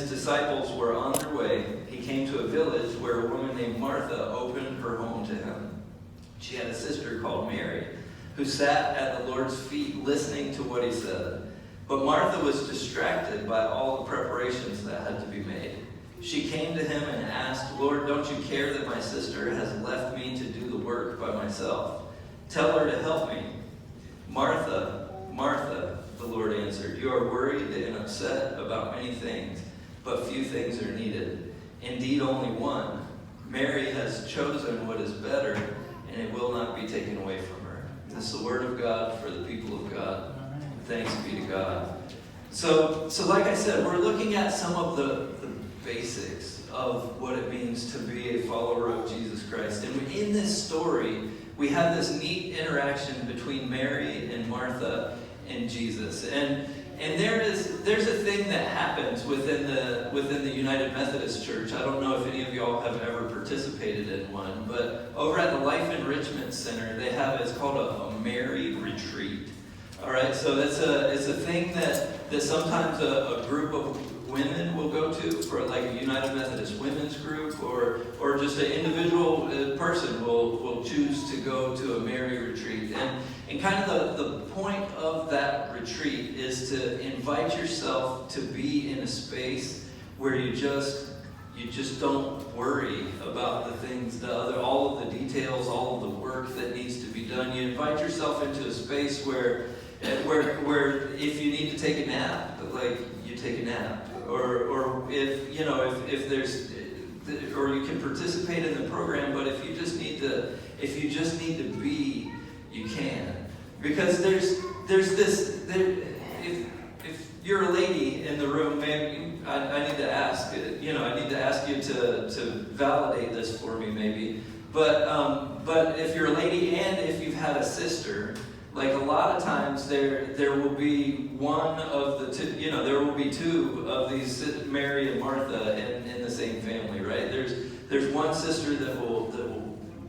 his disciples were on their way, he came to a village where a woman named Martha opened her home to him. She had a sister called Mary, who sat at the Lord's feet listening to what he said. But Martha was distracted by all the preparations that had to be made. She came to him and asked, "Lord, don't you care that my sister has left me to do the work by myself? Tell her to help me." "Martha, Martha," the Lord answered, "you are worried and upset about many things, but few things are needed. Indeed, only one. Mary has chosen what is better, and it will not be taken away from her." This is the word of God for the people of God. Thanks be to God. So like I said, we're looking at some of the basics of what it means to be a follower of Jesus Christ. And in this story, we have this neat interaction between Mary and Martha and Jesus. And there's a thing that happens within the United Methodist Church. I don't know if any of y'all have ever participated in one, but over at the Life Enrichment Center, they have, it's called a Mary Retreat. All right, so it's a thing that sometimes a group of women will go to, for like a United Methodist women's group, or just an individual person will choose to go to a Mary Retreat. And kind of the point of that retreat is to invite yourself to be in a space where you just don't worry about the things, all of the details, all of the work that needs to be done. You invite yourself into a space where if you need to take a nap, like you take a nap, or if there's, or you can participate in the program, but if you just need to be, you can, because there's this. If you're a lady in the room, maybe I need to ask. I need to ask you to validate this for me, maybe. But if you're a lady and if you've had a sister, like a lot of times there will be one of the two, there will be two of these, Mary and Martha, in the same family, right? There's one sister that will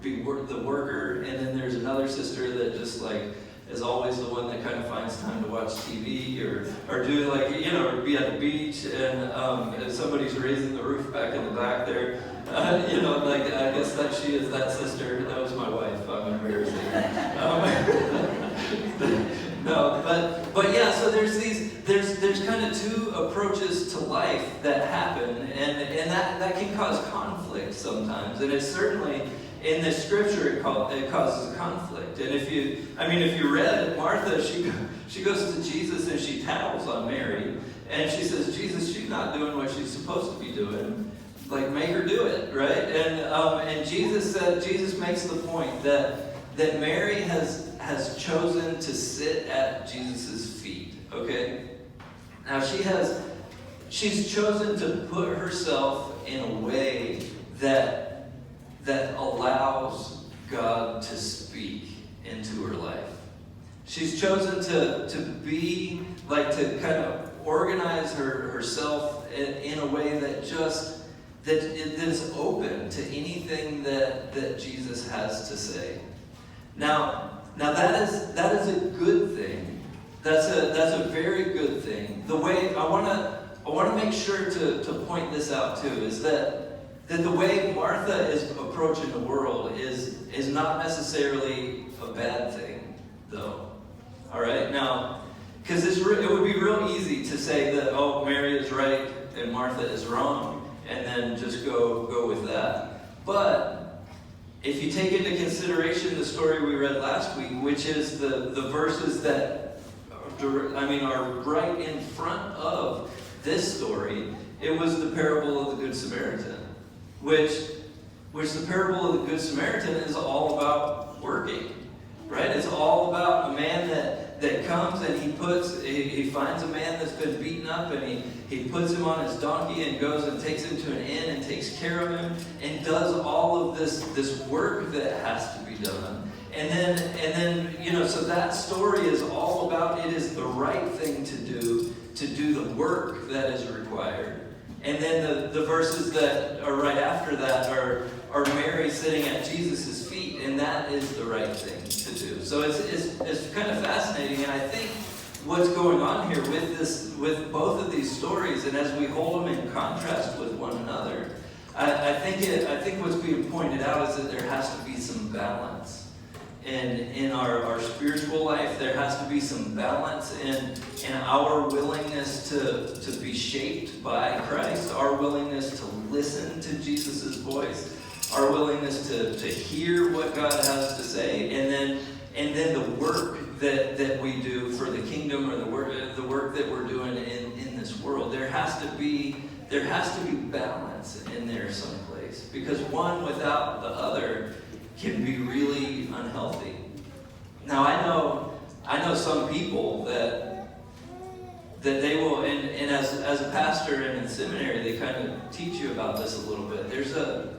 be the worker, and then there's another sister that just like is always the one that kind of finds time to watch TV or do like, or be at the beach, and if somebody's raising the roof back in the back there, like I guess that she is that sister. That was my wife. I'm embarrassing. No, but yeah. So there's kind of two approaches to life that happen, and that can cause conflict sometimes, and it's certainly. In the scripture, it causes a conflict. And if you read Martha, she goes to Jesus and she tattles on Mary, and she says, "Jesus, she's not doing what she's supposed to be doing. Like, make her do it, right?" And Jesus makes the point that Mary has chosen to sit at Jesus' feet. Okay, now she's chosen to put herself in a way that allows God to speak into her life. She's chosen to be, like, to kind of organize herself in a way that is open to anything that Jesus has to say. Now that is a good thing. That's a very good thing. The way I want to make sure to point this out too is that the way Martha is approaching the world is not necessarily a bad thing, though. All right? Now, because it would be real easy to say that, oh, Mary is right and Martha is wrong, and then just go with that. But if you take into consideration the story we read last week, which is the verses that are right in front of this story, it was the parable of the Good Samaritan. Which the parable of the Good Samaritan is all about working, right? It's all about a man that comes and he finds a man that's been beaten up, and he puts him on his donkey and goes and takes him to an inn and takes care of him and does all of this work that has to be done. And then so that story is all about, it is the right thing to do the work that is required. And then the verses that are right after that are Mary sitting at Jesus' feet, and that is the right thing to do. So it's kind of fascinating, and I think what's going on here with both of these stories, and as we hold them in contrast with one another, I think what's being pointed out is that there has to be some balance. And in our spiritual life, there has to be some balance in our willingness to be shaped by Christ, our willingness to listen to Jesus' voice, our willingness to hear what God has to say, and then the work that we do for the kingdom, or the work that we're doing in this world. There has to be balance in there someplace, because one without the other can be really unhealthy. Now I know some people that they will, and as a pastor and in seminary, they kind of teach you about this a little bit. There's a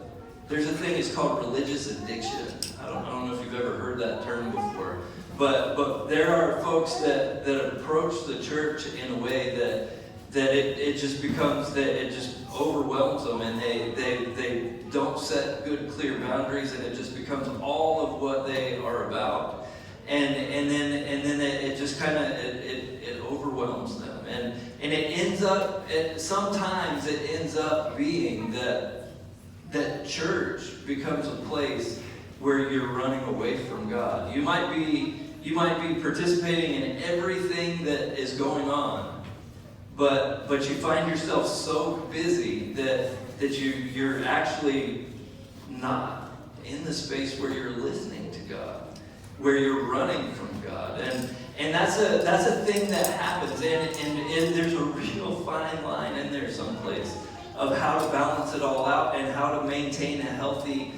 thing, it's called religious addiction. I don't know if you've ever heard that term before, but there are folks that approach the church in a way that it just becomes, that it just overwhelms them, and they don't set good, clear boundaries, and it just becomes all of what they are about, and then it just kind of it overwhelms them, and it ends up, sometimes it ends up being that church becomes a place where you're running away from God. You might be participating in everything that is going on, but you find yourself so busy that you're actually not in the space where you're listening to God, where you're running from God, and that's a thing that happens, and there's a real fine line in there someplace of how to balance it all out and how to maintain a healthy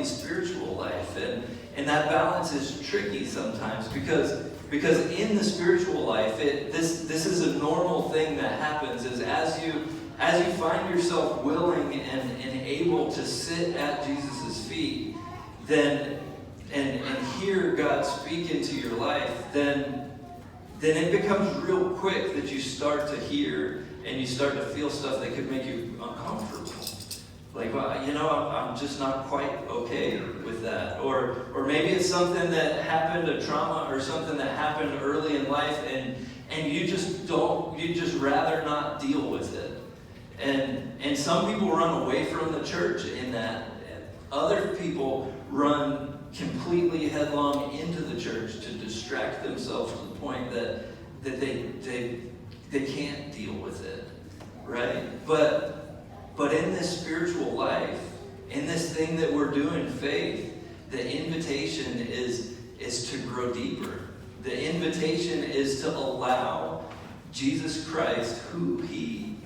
spiritual life, and that balance is tricky sometimes because in the spiritual life, this is a normal thing that happens, is as you find yourself willing and able to sit at Jesus' feet, then and hear God speak into your life, then it becomes real quick that you start to hear and you start to feel stuff that could make you uncomfortable. Like, well, I'm just not quite okay with that. Or maybe it's something that happened, a trauma or something that happened early in life, and you'd just rather not deal with it. And some people run away from the church in that. Other people run completely headlong into the church to distract themselves to the point that they can't deal with it, right? But in this spiritual life, in this thing that we're doing, faith, the invitation is to grow deeper. The invitation is to allow Jesus Christ, who he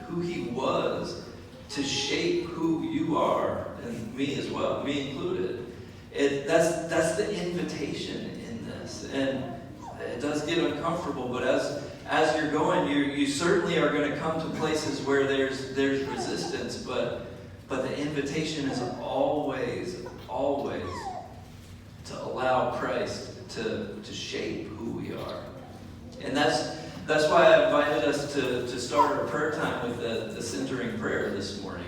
was, to shape who you are, and me as well, me included. That's the invitation in this, and it does get uncomfortable. But as you're going, you certainly are going to come to places where there's resistance. But the invitation is always to allow Christ to shape who we are, and that's why I invited us to start our prayer time with the centering prayer this morning.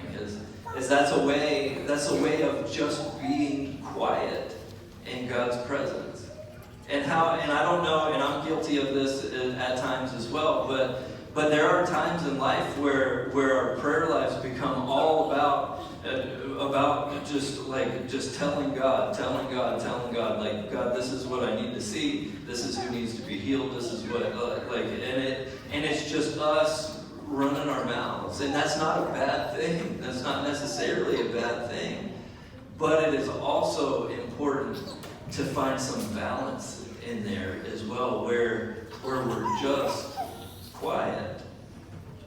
Is that's a way of just being quiet in God's presence. And I don't know, and I'm guilty of this at times as well, but there are times in life where our prayer lives become all about just telling God, like, God, this is what I need to see, this is who needs to be healed, this is what, and it's just us running our mouths. And that's not a bad thing. That's not necessarily a bad thing. But it is also important to find some balance in there as well, where we're just quiet,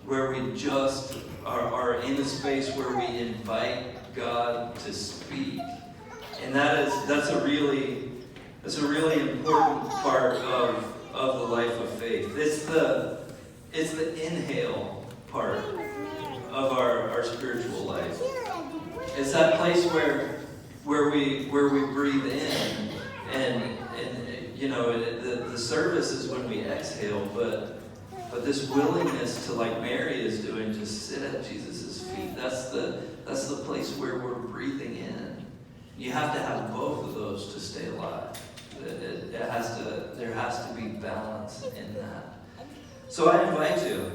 where we just are in a space where we invite God to speak. And that's a really important part of the life of faith. It's the inhale part of our spiritual life. It's that place where we breathe in, and the service is when we exhale, but this willingness to, like Mary is doing, to sit at Jesus' feet, that's the place where we're breathing in. You have to have both of those to stay alive. There has to be balance in that. So I invite you,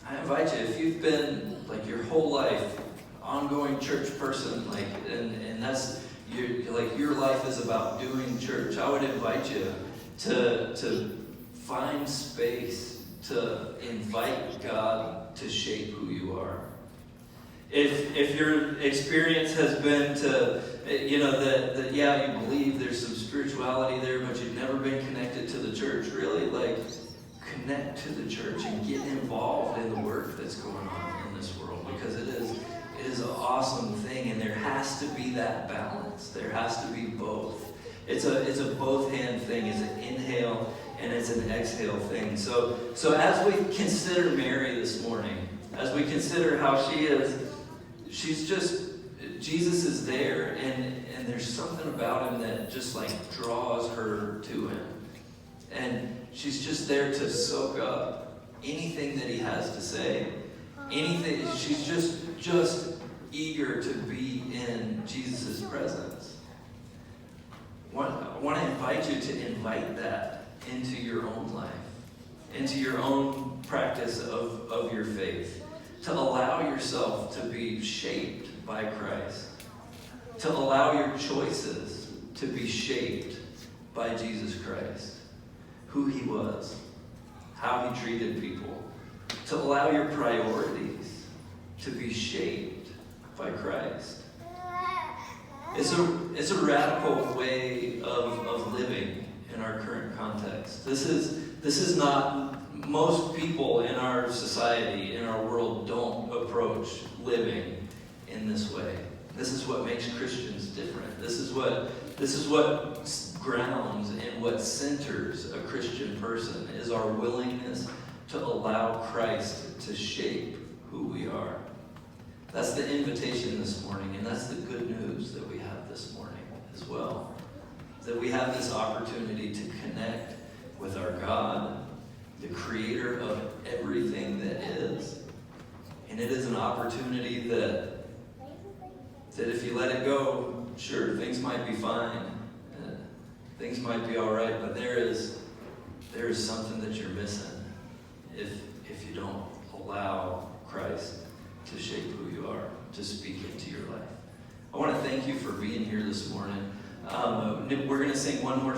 if you've been like your whole life ongoing church person, like, and that's your life is about doing church, I would invite you to find space to invite God to shape who you are. If your experience has been to, that you believe there's some spirituality there, but you've never been connected to the church, really, like, connect to the church and get involved in the work that's going on in this world, because it is an awesome thing, and there has to be that balance. There has to be both. It's a both hand thing. It's an inhale and it's an exhale thing. So as we consider Mary this morning, as we consider how she's just, Jesus is there, and there's something about him that just like draws her to him. And she's just there to soak up anything that he has to say. Anything. She's just eager to be in Jesus' presence. I want to invite you to invite that into your own life, into your own practice of your faith, to allow yourself to be shaped by Christ, to allow your choices to be shaped by Jesus Christ, who he was, how he treated people, to allow your priorities to be shaped by Christ. It's a radical way of living in our current context. This is not, most people in our society, in our world, don't approach living in this way. This is what makes Christians different. This is what grounds and what centers a Christian person, is our willingness to allow Christ to shape who we are. That's the invitation this morning, and that's the good news that we have this morning as well. That we have this opportunity to connect with our God, the creator of everything that is. And it is an opportunity that if you let it go, sure, things might be fine. Things might be all right, but there is something that you're missing if you don't allow Christ to shape who you are, to speak into your life. I want to thank you for being here this morning. We're going to sing one more